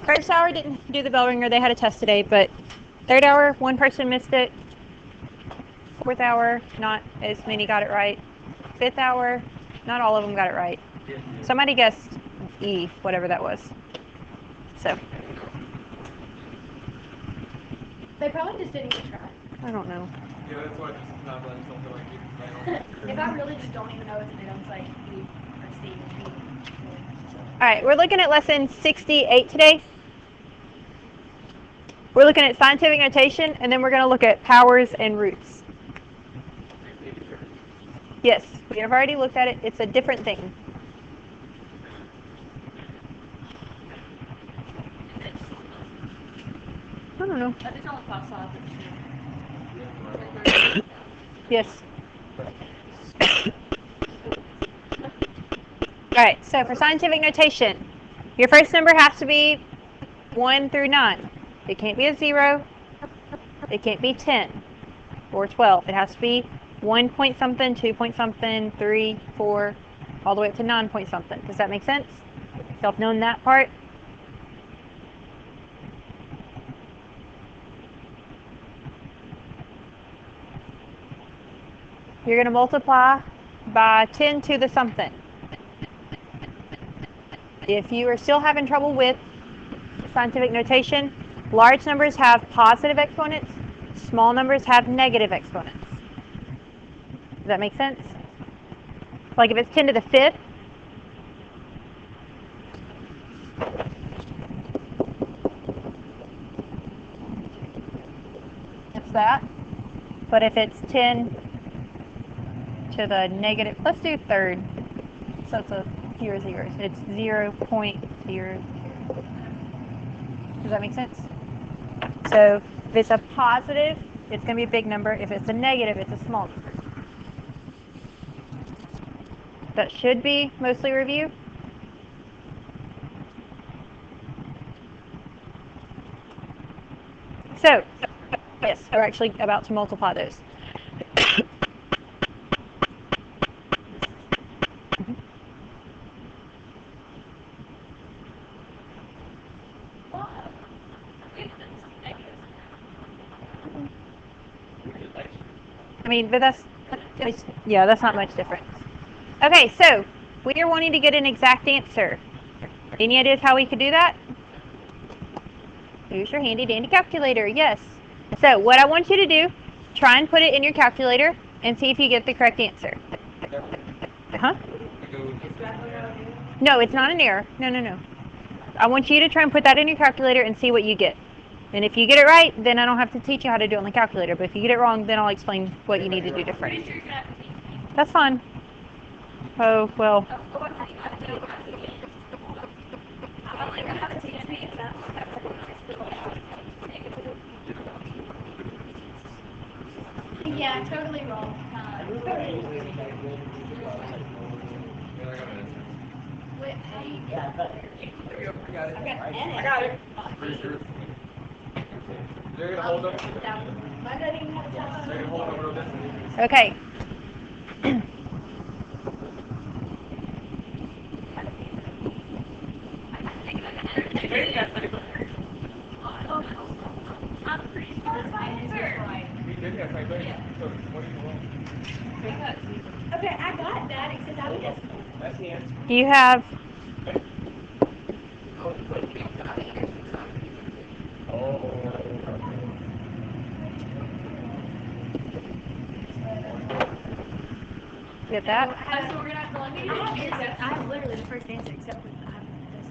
First hour didn't do the bell ringer. They had a test today, but third hour, one person missed it. Fourth hour, not as many got it right. Fifth hour, not all of them got it right. Somebody guessed E, whatever that was. So. They probably just didn't even try. I don't know. Yeah, that's why I just not letting something like you fail. If I really just don't even know it's an it's like E or C or D. All right, we're looking at lesson 68 today. We're looking at scientific notation, and then we're going to look at powers and roots. Yes, we have already looked at it. It's a different thing. I don't know. Yes. All right, so for scientific notation, your first number has to be 1 through 9. It can't be a 0. It can't be 10 or 12. It has to be 1 point something, 2 point something, 3, 4, all the way up to 9 point something. Does that make sense? Y'all have known that part? You're going to multiply by 10 to the something. If you are still having trouble with scientific notation, large numbers have positive exponents, small numbers have negative exponents. Does that make sense? Like if it's 10 to the 5th, it's that. But if it's 10 to the negative, let's do third. So it's a fewer zeros. It's 0.0. Does that make sense? So if it's a positive, it's going to be a big number. If it's a negative, it's a small number. That should be mostly review. So, yes, we're actually about to multiply those. I mean, but that's not much different. Okay, so we are wanting to get an exact answer. Any ideas how we could do that? Use your handy dandy calculator, yes. So what I want you to do, try and put it in your calculator and see if you get the correct answer. Uh-huh. No, it's not an error. No. I want you to try and put that in your calculator and see what you get. And if you get it right, then I don't have to teach you how to do it on the calculator. But if you get it wrong, then I'll explain what you need to do different. That's fine. Oh, well. Yeah, totally wrong. I got it. They're going to hold up. They're going to hold over this. Okay. Okay, I got that, except I was just... You have... Get that? I have literally the first answer, except for I have this.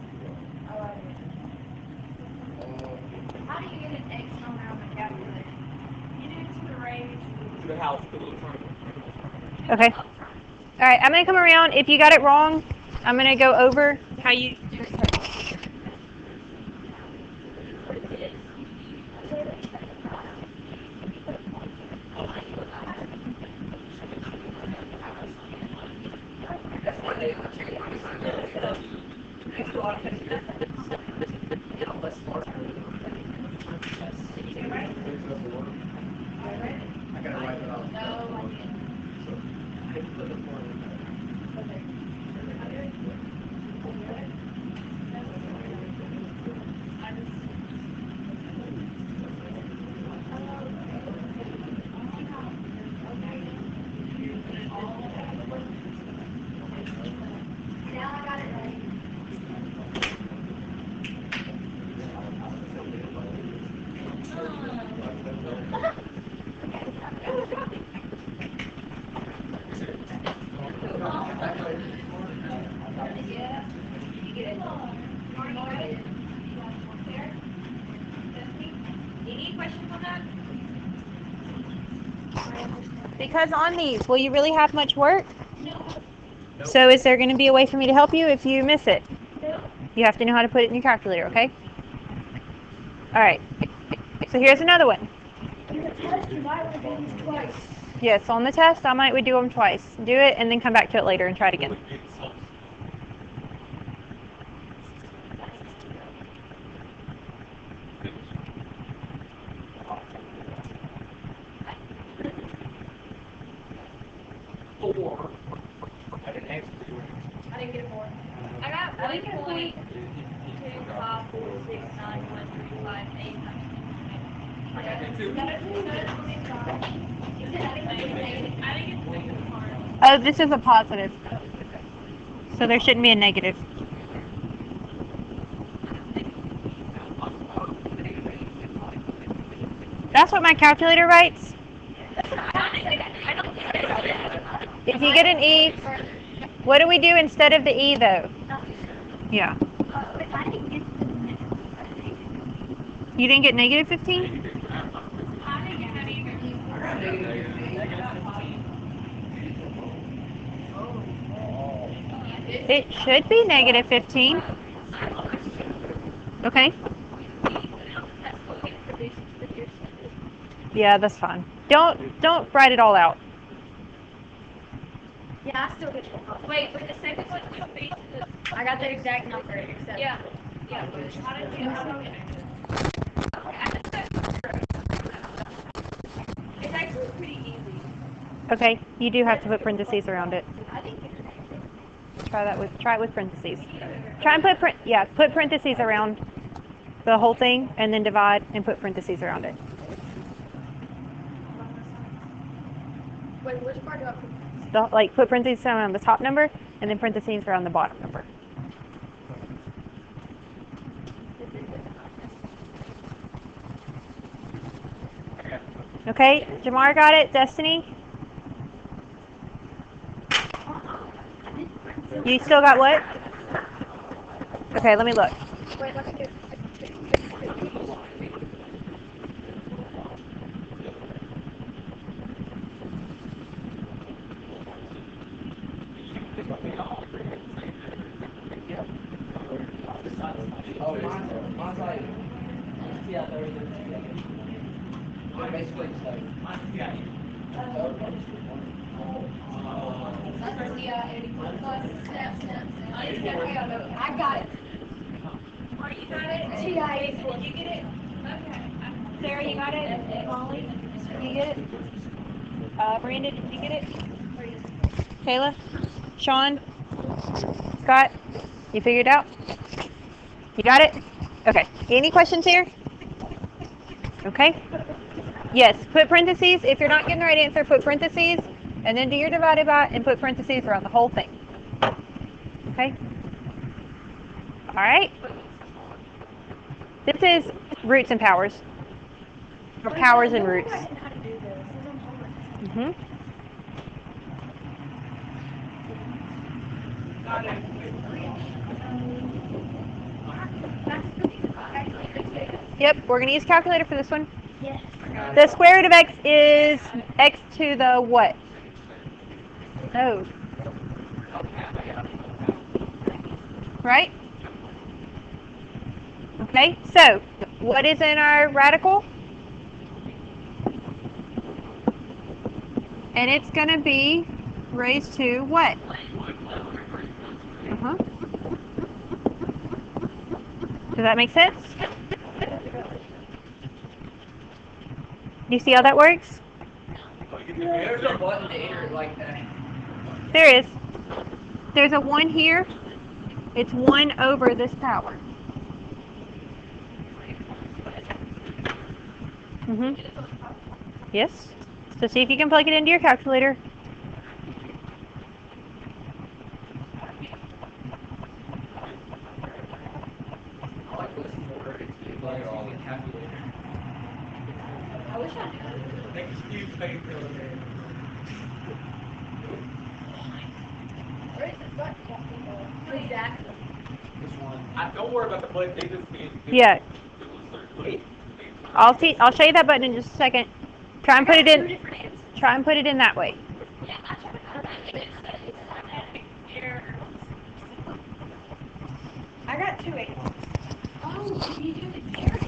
How do you get an X number on the calculator? You do it to the raise. To the house. Okay. All right, I'm going to come around. If you got it wrong, I'm going to go over how you... get it? Any questions on that? Because on these, will you really have much work? No. So is there going to be a way for me to help you if you miss it? No. You have to know how to put it in your calculator, okay? All right. So here's another one. Yes, on the test, I might would do them twice. Do it and then come back to it later and try it again. I didn't ask you. I didn't get a 4. I got 1.25469135 I did too. Oh, this is a positive. So there shouldn't be a negative. That's what my calculator writes. If you get an E, what do we do instead of the E though? Yeah. You didn't get negative 15? It should be negative 15. Okay. Yeah, that's fine. Don't write it all out. Yeah, I still get it. Wait, but the second one you beat I got the exact number except. Yeah. Yeah, but how did you It's actually pretty easy. Okay, you do have to put parentheses around it. I think Try it with parentheses. Try and put parentheses around the whole thing and then divide and put parentheses around it. Wait, which part do I put? Put parentheses around the top number and then parentheses around the bottom number. Okay, Jamar got it. Destiny? You still got what? Okay, let me look. Wait, let me do. Oh, mine's like, yeah, basically it's like, yeah. I got it. You got it? TIA. Did you get it? Okay. Sarah, you got it? Molly, did you get it? Miranda, did you get it? Kayla? Sean? Scott? You figured it out? You got it? Okay. Any questions here? Okay. Yes, put parentheses. If you're not getting the right answer, put parentheses, and then do your divided by and put parentheses around the whole thing. Okay? All right. This is roots and powers. Or powers and roots. Mm-hmm. Yep, we're going to use calculator for this one. Yes. The square root of x is x to the what? Oh. Right? Okay, so what is in our radical? And it's going to be raised to what? Uh-huh. Does that make sense? Do you see how that works? There's a button to enter it like that. There is. There's a 1 here. It's 1 over this power. Yes. So see if you can plug it into your calculator. I like listening to words. It's like all the calculator. I wish I knew. Excuse me. Where is the button? Exactly. Don't worry about the plate. They just Yeah. I'll show you that button in just a second. Try and put it in. Try and put it in that way. I got 2 8. Oh, you do it here?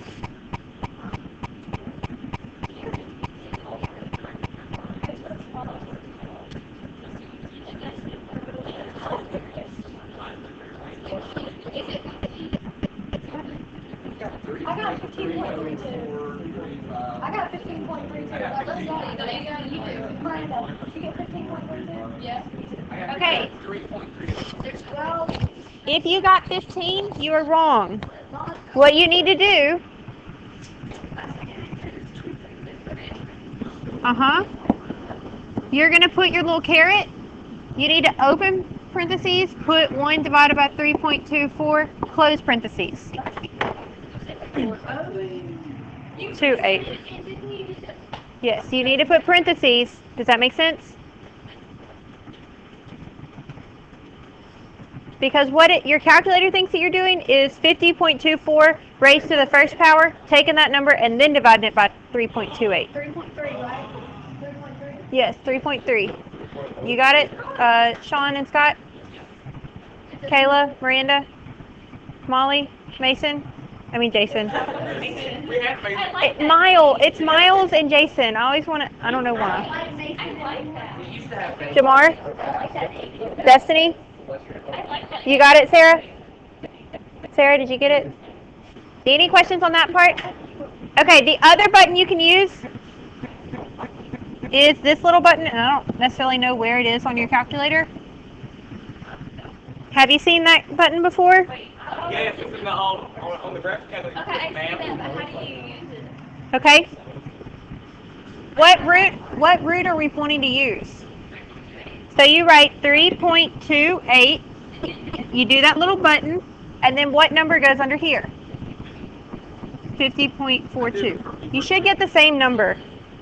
I got 15.32. I got 15.32. Miranda, you get 15.32? Yes. Okay. 3.3. Well, If you got 15, you are wrong. What you need to do. You're gonna put your little caret. You need to open parentheses, put 1 divided by 3.24, close parentheses. 2 8. Yes, you need to put parentheses. Does that make sense? Because what your calculator thinks that you're doing is 50.24 raised to the first power, taking that number and then dividing it by 3.28. 3.3, right? 3.3? Yes, 3.3. You got it, Sean and Scott? Kayla, Miranda, Molly, Jason. We had Mason. It's Miles and Jason. I always want to, I don't know why. We used to have Mason. Jamar? Destiny? You got it, Sarah? Sarah, did you get it? Any questions on that part? Okay, the other button you can use is this little button, and I don't necessarily know where it is on your calculator. Have you seen that button before? Yes, it's in the on the graphic calculator. Okay, I see that, but how do you use it? Okay. What root are we wanting to use? So you write 3.28. You do that little button, and then what number goes under here? 50.42. You should get the same number.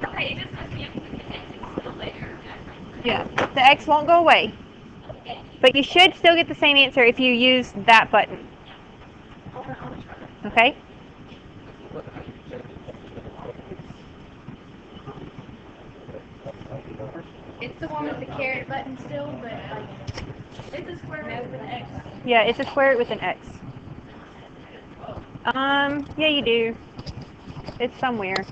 Okay, it just must be still later. Yeah, the X won't go away. But you should still get the same answer if you use that button. Okay? It's the one with the caret button still, but it's a square root with an X. Yeah, it's a square root with an X. Yeah, you do. It's somewhere.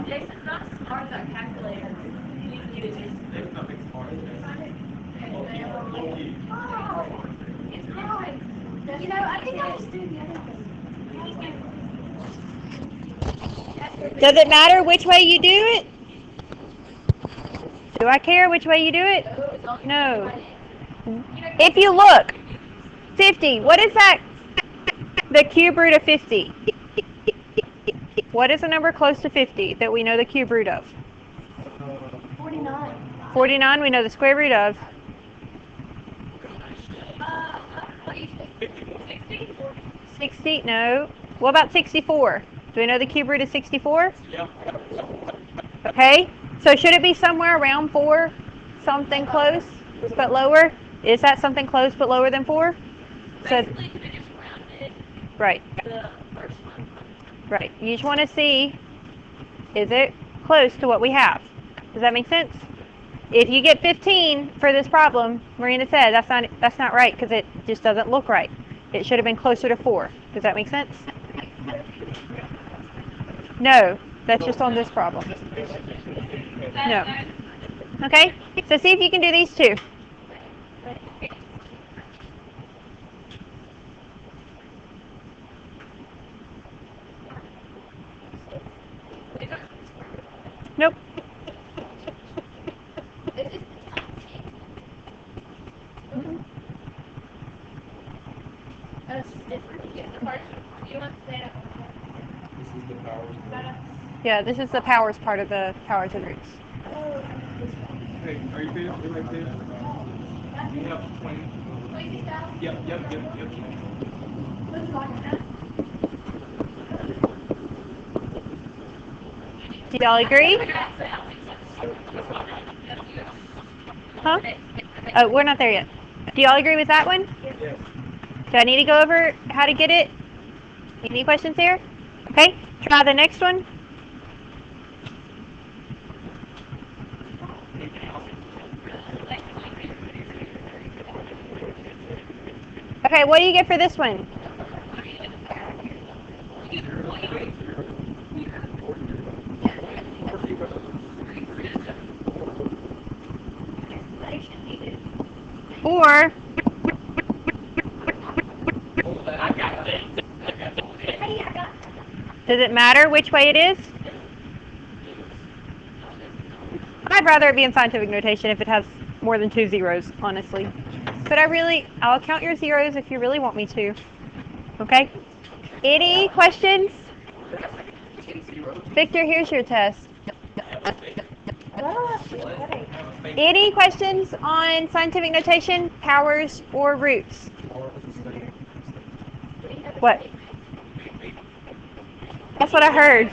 Jason's not smart about calculators. There's nothing smart. It's hard. You know, I think I'll just do the other thing. Does it matter which way you do it? Do I care which way you do it? No. If you look, 50, what is that? The cube root of 50. What is a number close to 50 that we know the cube root of? 49. 49 we know the square root of. 60? No. What about 64? Do we know the cube root of 64? Yep. Okay. So should it be somewhere around 4? Something close but lower? Is that something close but lower than 4? So, right. Right. You just want to see, is it close to what we have? Does that make sense? If you get 15 for this problem, Marina said that's not right because it just doesn't look right. It should have been closer to 4. Does that make sense? No, that's just on this problem. No. Okay, so see if you can do these two. Nope. Yeah, this is the powers part of the powers and roots. Hey, are you finished? We have 20. Yep. Do y'all agree? Huh? Oh, we're not there yet. Do y'all agree with that one? Yes. Do I need to go over how to get it? Any questions here? Okay, try the next one. Okay, what do you get for this one? Or does it matter which way it is? I'd rather it be in scientific notation if it has more than 2 zeros, honestly. But I'll count your zeros if you really want me to. Okay? Any questions? Victor, here's your test. Any questions on scientific notation, powers, or roots? What? That's what I heard.